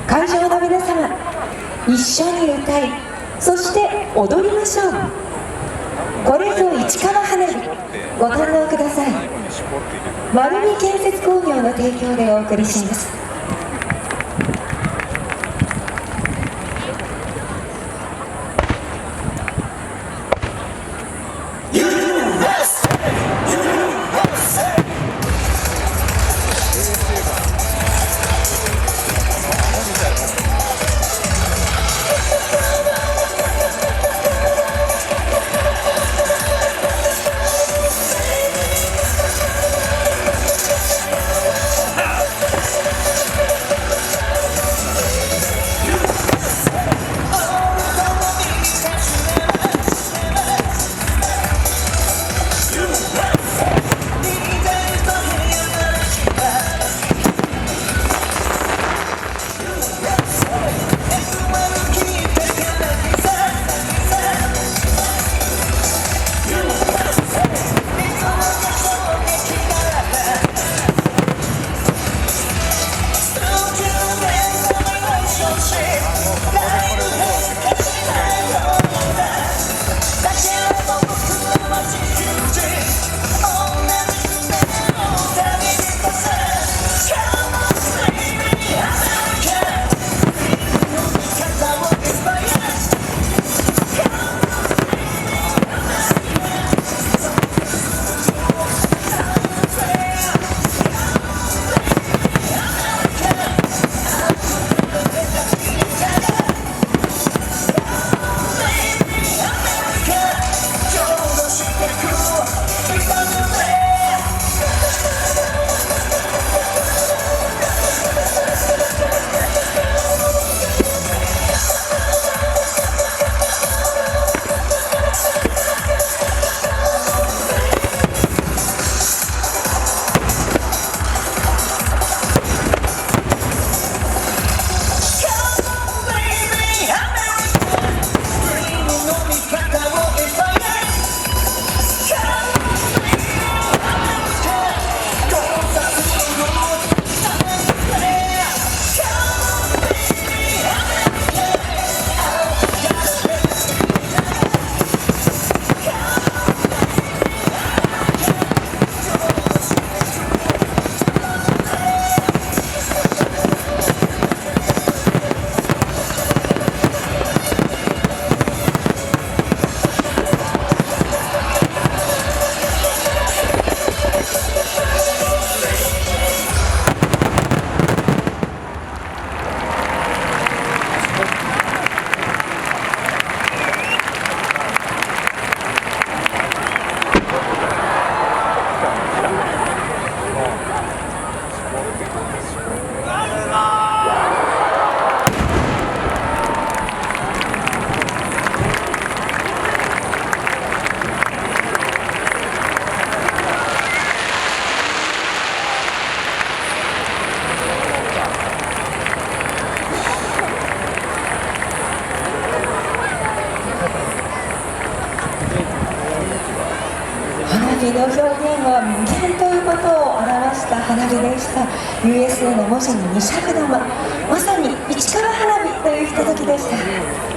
会場の皆様、一緒に歌い、そして踊りましょう。これぞ市川花火、ご堪能ください。丸見建設工業の提供でお送りします。花火の表現は無限ということを表した花火でした。 USA の文字に2尺玉、まさに市川花火というひとときでした。